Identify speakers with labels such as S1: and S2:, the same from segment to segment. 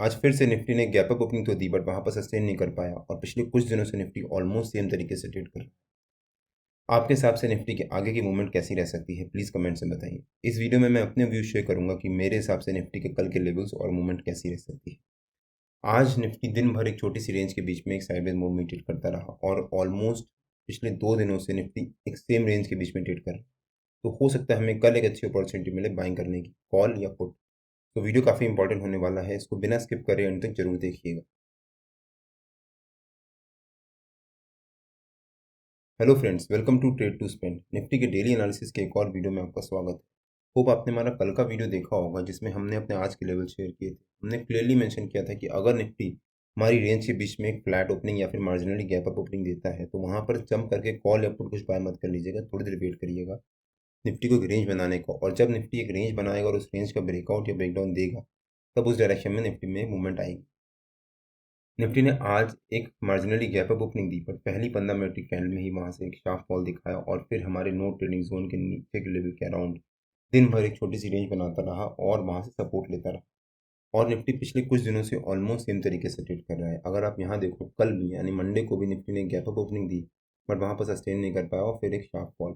S1: आज फिर से निफ्टी ने गैप अप ओपनिंग तो दी बट वहां पर सस्टेन नहीं कर पाया और पिछले कुछ दिनों से निफ्टी ऑलमोस्ट सेम तरीके से ट्रेड कर रहा है। आपके हिसाब से निफ्टी के आगे की मूवमेंट कैसी रह सकती है, प्लीज़ कमेंट से बताइए। इस वीडियो में मैं अपने व्यू शेयर करूंगा कि मेरे हिसाब से निफ्टी के कल के लेवल्स और मूवमेंट कैसी रह सकती है। आज निफ्टी दिन भर एक छोटी सी रेंज के बीच में एक साइडवेज मूव में ट्रेड करता रहा और ऑलमोस्ट पिछले 2 दिनों से निफ्टी एक सेम रेंज के बीच में ट्रेड कर रहा है। तो हो सकता है हमें कल एक अच्छी अपॉर्चुनिटी मिले बाइंग करने की, कॉल या पुट। तो वीडियो काफ़ी इंपॉर्टेंट होने वाला है, इसको बिना स्किप करे अंत तक जरूर देखिएगा। Hello friends, welcome to trade to spend. Nifty के डेली एनालिसिस के एक और वीडियो में आपका स्वागत है। होप आपने हमारा कल का वीडियो देखा होगा जिसमें हमने अपने आज के लेवल शेयर किए थे। हमने क्लियरली मेंशन किया था कि अगर निफ्टी हमारी रेंज के बीच में एक फ्लैट ओपनिंग या फिर मार्जिनली गैप अप ओपनिंग देता है तो वहां पर जंप करके कॉल या पुट कुछ बाय मत कर लीजिएगा, थोड़ी देर वेट करिएगा निफ्टी को एक रेंज बनाने को। और जब निफ्टी एक रेंज बनाएगा और उस रेंज का ब्रेकआउट या ब्रेकडाउन देगा तब उस डायरेक्शन में निफ्टी में मूवमेंट आएगी। निफ्टी ने आज एक मार्जिनली गैप अप ओपनिंग दी पर पहली 15 मिनट की कैंडल में ही वहां से एक शार्प फॉल दिखाया और फिर हमारे नो ट्रेडिंग जोन के नीचे के लेवल के अराउंड दिन भर एक छोटी सी रेंज बनाता रहा और वहां से सपोर्ट लेता रहा। और निफ्टी पिछले कुछ दिनों से ऑलमोस्ट सेम तरीके से ट्रेड कर रहा है। अगर आप यहाँ देखो, कल भी यानी मंडे को भी निफ्टी ने gap up opening the but वहां पर सस्टेन नहीं कर पाया और फिर एक शार्प फॉल।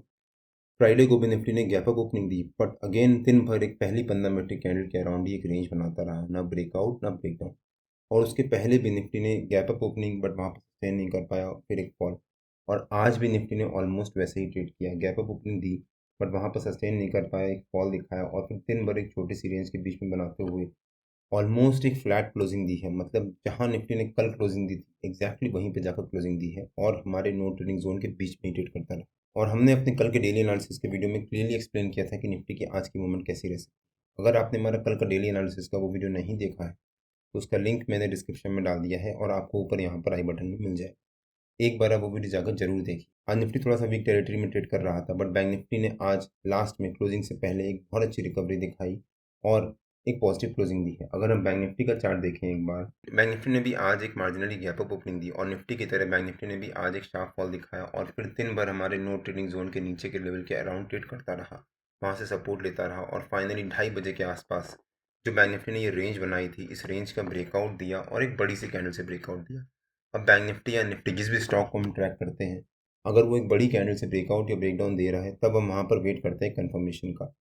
S1: फ्राइडे को भी निफ्टी ने gap up opening the but again दिन भर एक पहली 15 मिनट की कैंडल के अराउंड ही एक रेंज बनाता रहा, ना ब्रेकआउट ना ब्रेकडाउन। और उसके पहले भी निफ्टी ने गैप अप ओपनिंग बट वहाँ पर सस्टेन नहीं कर पाया, फिर एक फॉल। और आज भी निफ्टी ने ऑलमोस्ट वैसे ही ट्रेड किया, gap up opening the but वहाँ पर सस्टेन नहीं कर पाया, एक फॉल दिखाया और फिर दिन भर एक छोटी सी रेंज के बीच में बनाते हुए ऑलमोस्ट एक फ्लैट क्लोजिंग दी है। मतलब जहाँ निफ्टी ने कल क्लोजिंग दी थी एग्जैक्टली वहीं पे जाकर क्लोजिंग दी है और हमारे नो ट्रेडिंग जोन के बीच में ही ट्रेड करता रहा। और हमने अपने कल के डेली एनालिसिस के वीडियो में क्लियरली एक्सप्लेन किया था कि निफ्टी की आज की मूवमेंट कैसी रह सकती है। अगर आपने हमारा कल का डेली एनालिसिस का वो वीडियो नहीं देखा है तो उसका लिंक मैंने डिस्क्रिप्शन में डाल दिया है और आपको ऊपर यहाँ पर आई बटन में मिल जाए। एक बार आप वो वीडियो जाकर जरूर देखिए। आज निफ्टी थोड़ा सा वीक टेरिटरी में ट्रेड कर रहा था बट बैंक निफ्टी ने आज लास्ट में क्लोजिंग से पहले एक बहुत अच्छी रिकवरी दिखाई और एक पॉजिटिव क्लोजिंग दी है। अगर हम बैंक निफ्टी का चार्ट देखें एक बार, बैंक निफ्टी ने भी आज एक मार्जिनली गैप अप ओपनिंग दी और निफ्टी की तरह बैंक निफ्टी ने भी आज एक शार्प फॉल दिखाया और फिर दिन भर हमारे नो ट्रेडिंग जोन के नीचे के लेवल के अराउंड ट्रेड करता रहा, वहाँ से सपोर्ट लेता रहा और फाइनली 2:30 बजे के आसपास जो बैंक निफ्टी ने ये रेंज बनाई थी इस रेंज का ब्रेकआउट दिया और एक बड़ी सी कैंडल से ब्रेकआउट दिया। अब बैंक निफ्टी या निफ्टी जिस भी स्टॉक को हम ट्रैक करते हैं, अगर वो एक बड़ी कैंडल से ब्रेकआउट या ब्रेकडाउन दे रहा है तब हम वहाँ पर वेट करते हैं कंफर्मेशन का।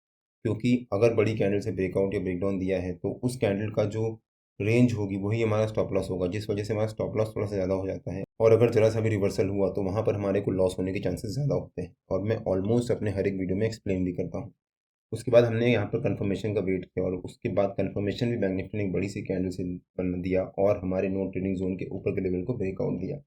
S1: क्योंकि अगर बड़ी कैंडल से ब्रेकआउट या ब्रेकडाउन दिया है तो उस कैंडल का जो रेंज होगी वही हमारा स्टॉप लॉस होगा, जिस वजह से हमारा स्टॉप लॉस थोड़ा सा ज़्यादा हो जाता है और अगर जरा सा भी रिवर्सल हुआ तो वहाँ पर हमारे को लॉस होने के चांसेस ज़्यादा होते हैं और मैं ऑलमोस्ट अपने हर एक वीडियो में एक्सप्लेन भी करता हूँ। उसके बाद हमने यहाँ पर कंफर्मेशन का वेट किया और उसके बाद कंफर्मेशन भी बैंक निफ्टी ने एक बड़ी सी कैंडल से बना दिया और हमारे नो ट्रेडिंग जोन के ऊपर के लेवल को ब्रेकआउट दिया।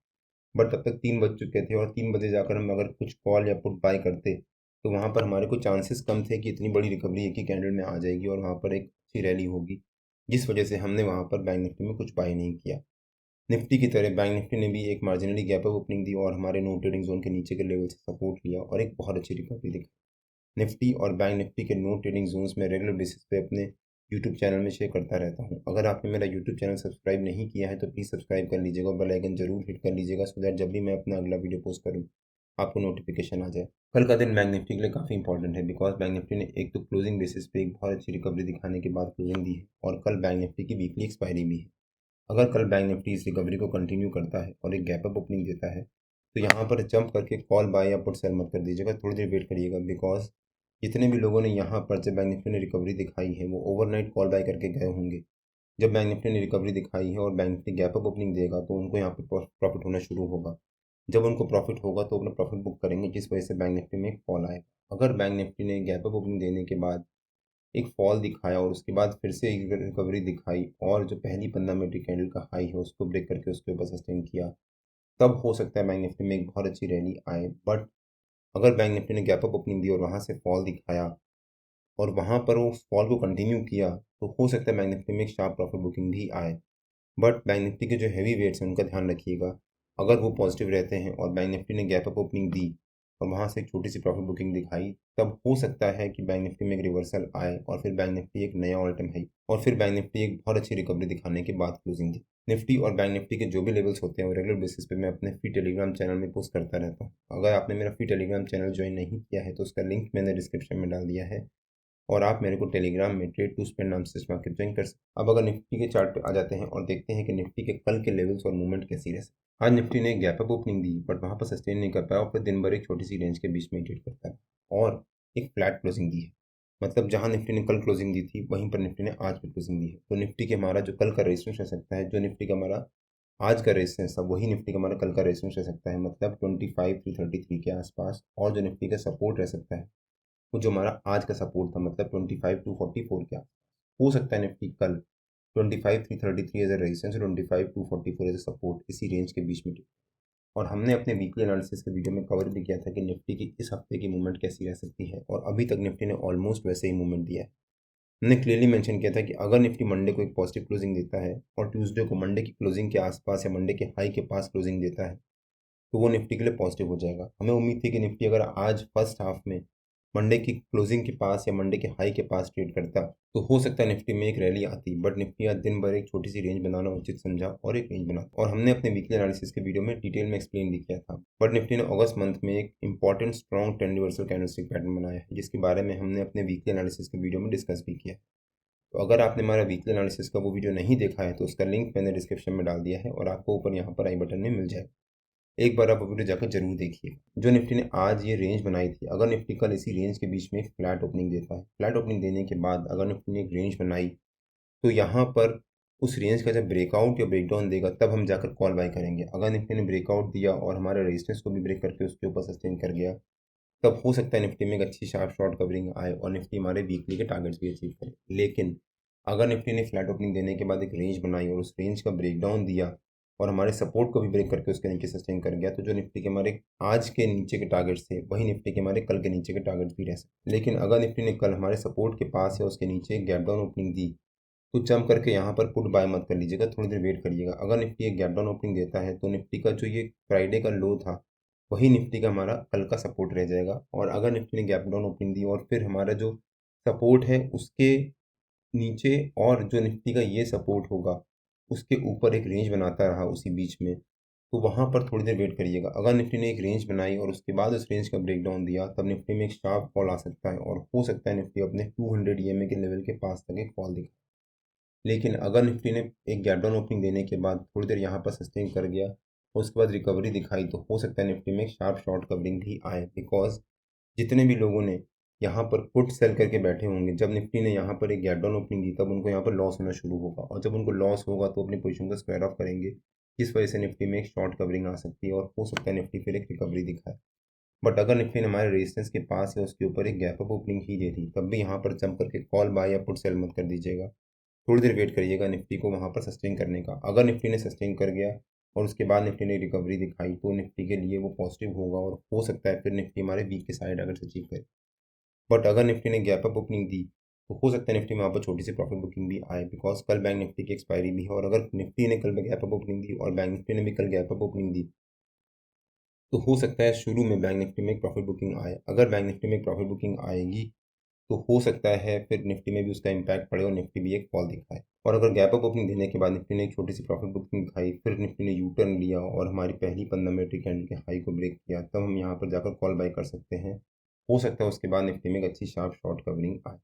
S1: बट तब तक 3 बज चुके थे और 3 बजे जाकर हम अगर कुछ कॉल या पुट बाय करते तो वहाँ पर हमारे को चांसेस कम थे कि इतनी बड़ी रिकवरी एक ही कैंडल में आ जाएगी और वहाँ पर एक अच्छी रैली होगी, जिस वजह से हमने वहाँ पर बैंक निफ्टी में कुछ बाय नहीं किया। निफ्टी की तरह बैंक निफ्टी ने भी एक मार्जिनली गैप अप ओपनिंग दी और हमारे नो ट्रेडिंग जोन के नीचे के लेवल से सपोर्ट लिया और एक बहुत अच्छी रिकवरी दिखाई। निफ्टी और बैंक निफ्टी के नो ट्रेडिंग जोन्स में रेगुलर बेसिस पे अपने यूट्यूब चैनल में शेयर करता रहता हूँ। अगर आपने मेरा यूट्यूब चैनल सब्सक्राइब नहीं किया है तो प्लीज़ सब्सक्राइब कर लीजिएगा और बेल आइकन जरूर हिट कर लीजिएगा सो दैट जब भी मैं अपना अगला वीडियो पोस्ट करूँ आपको नोटिफिकेशन आ जाए। कल का दिन बैंक निफ्टी के लिए काफ़ी इंपॉर्टेंट है बिकॉज बैंक निफ्टी ने एक तो क्लोजिंग बेसिस पे एक बहुत अच्छी रिकवरी दिखाने के बाद क्लोजिंग दी है और कल बैंक निफ्टी की वीकली एक्सपायरी भी है। अगर कल बैंक निफ्टी इस रिकवरी को कंटिन्यू करता है और एक गैप अप ओपनिंग देता है तो यहाँ पर जंप करके कॉल बाय या पुट सेल मत कर दीजिएगा, थोड़ी देर वेट करिएगा बिकॉज जितने भी लोगों ने यहाँ पर जब बैंक निफ्टी ने रिकवरी दिखाई है वो ओवरनाइट कॉल बाय करके गए होंगे। जब बैंक निफ्टी ने रिकवरी दिखाई है और bank Nifty gap up opening देगा तो उनको यहाँ पर प्रॉफिट होना शुरू होगा। जब उनको प्रॉफिट होगा तो अपना प्रॉफिट बुक करेंगे, जिस वजह से बैंक निफ्टी में एक फॉल आएगा। अगर बैंक निफ्टी ने गैप अप ओपनिंग देने के बाद एक फॉल दिखाया और उसके बाद फिर से एक रिकवरी दिखाई और जो पहली 15 मिनट की कैंडल का हाई है उसको ब्रेक करके उसके ऊपर सस्टेन किया, तब हो सकता है बैंक निफ्टी में एक बहुत अच्छी रैली आए। बट अगर बैंक निफ्टी ने गैप अप ओपनिंग दी और वहाँ से फॉल दिखाया और वहाँ पर वो फॉल को कंटिन्यू किया तो हो सकता है बैंक निफ्टी में एक शार्प प्रॉफिट बुकिंग भी आए। बट बैंक निफ्टी के जो हैवी वेट्स हैं उनका ध्यान रखिएगा। अगर वो पॉजिटिव रहते हैं और बैंक निफ्टी ने गैप अप ओपनिंग दी और वहाँ से एक छोटी सी प्रॉफिट बुकिंग दिखाई तब हो सकता है कि बैंक निफ्टी में एक रिवर्सल आए और फिर बैंक निफ्टी एक नया ऑल टाइम हाई और फिर बैंक निफ्टी एक बहुत अच्छी रिकवरी दिखाने के बाद क्लोजिंग दी। निफ्टी और बैंक निफ्टी के जो भी लेवल्स होते हैं वो रेगुलर बेसिस पे मैं अपने फ्री टेलीग्राम चैनल में पोस्ट करता रहता हूँ। अगर आपने मेरा फ्री टेलीग्राम चैनल ज्वाइन नहीं किया है तो उसका लिंक मैंने डिस्क्रिप्शन में डाल दिया है। और आप मेरे को टेलीग्राम में ट्रेड टू स्पेंड नाम से स्टॉक ज्वाइन कर सकते। अब अगर निफ्टी के चार्ट पे आ जाते हैं और देखते हैं कि निफ्टी के कल के लेवल्स और मूवमेंट कैसी रह सकती है। आज निफ्टी ने एक gap up opening the but वहां पर सस्टेन नहीं कर पाया और फिर दिन भर एक छोटी सी रेंज के बीच में ट्रेड करता है और एक फ्लैट क्लोजिंग दी है। मतलब जहां निफ्टी ने कल क्लोजिंग दी थी वहीं पर निफ्टी ने आज भी क्लोजिंग दी है। तो निफ्टी के हमारा जो कल का रेजिस्टेंस रह सकता है, जो निफ्टी का हमारा आज का रेजिस्टेंस था वही निफ्टी का हमारा कल का रेजिस्टेंस रह सकता है, मतलब 25,333 के आसपास। और जो निफ्टी का सपोर्ट रह सकता है वो जो हमारा आज का सपोर्ट था, मतलब 25,244 के आसपास। हो सकता है निफ्टी कल 25,333 as a resistance, 25,244 as a support, इसी रेंज के बीच में। और हमने अपने वीकली एनालिसिस के वीडियो में कवर भी किया था कि निफ्टी की इस हफ्ते की मूवमेंट कैसी रह सकती है और अभी तक निफ्टी ने ऑलमोस्ट वैसे ही मूवमेंट दिया है। हमने क्लियरली मेंशन किया था कि अगर निफ्टी मंडे को एक पॉजिटिव क्लोजिंग देता है और ट्यूसडे को मंडे की क्लोजिंग के आसपास या मंडे के हाई के पास क्लोजिंग देता है तो वो निफ्टी के लिए पॉजिटिव हो जाएगा। हमें उम्मीद थी कि निफ्टी अगर आज फर्स्ट हाफ में मंडे की क्लोजिंग के पास या मंडे के हाई के पास ट्रेड करता तो हो सकता है निफ्टी में एक रैली आती, बट निफ्टी आज दिन भर एक छोटी सी रेंज बनाना उचित समझा और एक रेंज बना। और हमने अपने वीकली एनालिसिस के वीडियो में डिटेल में एक्सप्लेन भी किया था। बट निफ्टी ने अगस्त मंथ में एक important strong trend reversal candlestick pattern बनाया है, जिसके बारे में हमने अपने वीकली एनालिसिस के वीडियो में डिस्कस भी किया। तो अगर आपने हमारा वीकली एनालिसिस का वो वीडियो नहीं देखा है तो उसका लिंक मैंने डिस्क्रिप्शन में डाल दिया है और आपको ऊपर यहाँ पर आई बटन में मिल जाएगा। एक बार आप वीडियो जाकर जरूर देखिए। जो निफ्टी ने आज ये रेंज बनाई थी, अगर निफ्टी कल इसी रेंज के बीच में एक फ्लैट ओपनिंग देता है, फ्लैट ओपनिंग देने के बाद अगर निफ्टी ने एक रेंज बनाई तो यहाँ पर उस रेंज का जब ब्रेकआउट या ब्रेकडाउन देगा तब हम जाकर कॉल बाय करेंगे। अगर निफ्टी ने ब्रेकआउट दिया और हमारे रेजिस्टेंस को भी ब्रेक करके उसके ऊपर सस्टेन कर गया तब हो सकता है निफ्टी में एक अच्छी शार्प शॉर्ट कवरिंग आए और निफ्टी हमारे वीकली के टारगेट्स भी अचीव करे। लेकिन अगर निफ्टी ने फ्लैट ओपनिंग देने के बाद एक रेंज बनाई और उस रेंज का ब्रेकडाउन दिया और हमारे सपोर्ट को भी ब्रेक करके उसके नीचे सस्टेन कर गया तो जो निफ्टी के हमारे आज के नीचे के टारगेट्स थे वही निफ्टी के हमारे कल के नीचे के टारगेट्स भी रह सकते। लेकिन अगर निफ्टी ने कल हमारे सपोर्ट के पास या उसके नीचे एक गैप डाउन ओपनिंग दी तो जंप करके यहाँ पर पुट बाय मत कर लीजिएगा, थोड़ी देर वेट करिएगा। अगर निफ्टी एक गैप डाउन ओपनिंग देता है तो निफ्टी का जो ये फ्राइडे का लो था वही निफ्टी का हमारा कल का सपोर्ट रह जाएगा। और अगर निफ्टी ने गैप डाउन ओपनिंग दी और फिर हमारा जो सपोर्ट है उसके नीचे और जो निफ्टी का ये सपोर्ट होगा उसके ऊपर एक रेंज बनाता रहा उसी बीच में, तो वहाँ पर थोड़ी देर वेट करिएगा। अगर निफ्टी ने एक रेंज बनाई और उसके बाद उस रेंज का ब्रेकडाउन दिया तब निफ्टी में एक शार्प फॉल आ सकता है और हो सकता है निफ्टी अपने 200 ईएमए के लेवल के पास तक एक फॉल दिखाए। लेकिन अगर निफ्टी ने एक गैप डाउन ओपनिंग देने के बाद थोड़ी देर यहाँ पर सस्टेन कर गया और उसके बाद रिकवरी दिखाई तो हो सकता है निफ्टी में एक शार्प शॉर्ट कवरिंग भी आए। बिकॉज जितने भी लोगों ने यहाँ पर पुट सेल करके बैठे होंगे, जब निफ्टी ने यहाँ पर एक गैप डाउन ओपनिंग दी तब उनको यहाँ पर लॉस होना शुरू होगा और जब उनको लॉस होगा तो अपनी पोजीशन को स्क्वायर ऑफ करेंगे। इस वजह से निफ्टी में एक शॉर्ट कवरिंग आ सकती है और हो सकता है निफ्टी फिर एक रिकवरी दिखाए। बट अगर निफ्टी ने हमारे रेजिस्टेंस के पास या उसके ऊपर एक गैप अप ओपनिंग ही दे दी तब भी यहाँ पर जंप करके कॉल बाय या पुट सेल मत कर दीजिएगा। थोड़ी देर वेट करिएगा निफ्टी को वहाँ पर सस्टेन करने का। अगर निफ्टी ने सस्टेन कर गया और उसके बाद निफ्टी ने रिकवरी दिखाई तो निफ्टी के लिए वो पॉजिटिव होगा और हो सकता है फिर निफ्टी हमारे वीक के साइड अगर अचीव करे। बट अगर निफ्टी ने गैप अप ओपनिंग दी तो हो सकता है निफ्टी में वहाँ पर छोटी सी प्रॉफिट बुकिंग भी आए, बिकॉज कल बैंक निफ्टी की एक्सपायरी भी है। और अगर निफ्टी ने कल गैप अप ओपनिंग दी और बैंक निफ्टी ने भी कल गैप अप ओपनिंग दी तो हो सकता है शुरू में बैंक निफ्टी में एक प्रॉफिट बुकिंग आए। अगर बैंक निफ्टी में एक प्रॉफिट बुकिंग आएगी तो हो सकता है फिर निफ्टी में भी उसका इम्पैक्ट पड़े और निफ्टी भी एक फॉल दिखाए। और अगर गैप अप ओपनिंग देने के बाद निफ्टी ने एक छोटी सी प्रॉफिट बुकिंग दिखाई, फिर निफ्टी ने यू टर्न लिया और हमारी पहली 15 मिनट कैंडल के हाई को ब्रेक किया, तब हम यहाँ पर जाकर कॉल बाय कर सकते हैं। हो सकता है उसके बाद निफ्टी में एक अच्छी शार्प शॉर्ट कवरिंग आए।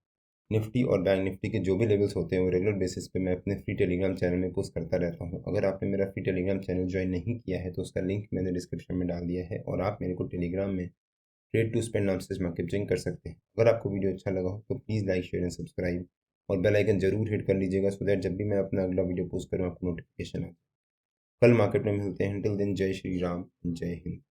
S1: निफ्टी और बैंक निफ्टी के जो भी लेवल्स होते हैं वो रेगुलर बेसिस पे मैं अपने फ्री टेलीग्राम चैनल में पोस्ट करता रहता हूँ। अगर आपने मेरा फ्री टेलीग्राम चैनल ज्वाइन नहीं किया है तो उसका लिंक मैंने डिस्क्रिप्शन में डाल दिया है और आप मेरे को टेलीग्राम में ट्रेड टू स्पेंड नाम से मार्केट ज्वाइन कर सकते हैं। अगर आपको वीडियो अच्छा लगा हो तो please like share and subscribe और बेल आइकन जरूर हिट कर लीजिएगा सो दैट जब भी मैं अपना अगला वीडियो पोस्ट करूँ आपको नोटिफिकेशन आए। कल मार्केट में मिलते हैं। टिल दिन जय श्री राम, जय हिंद।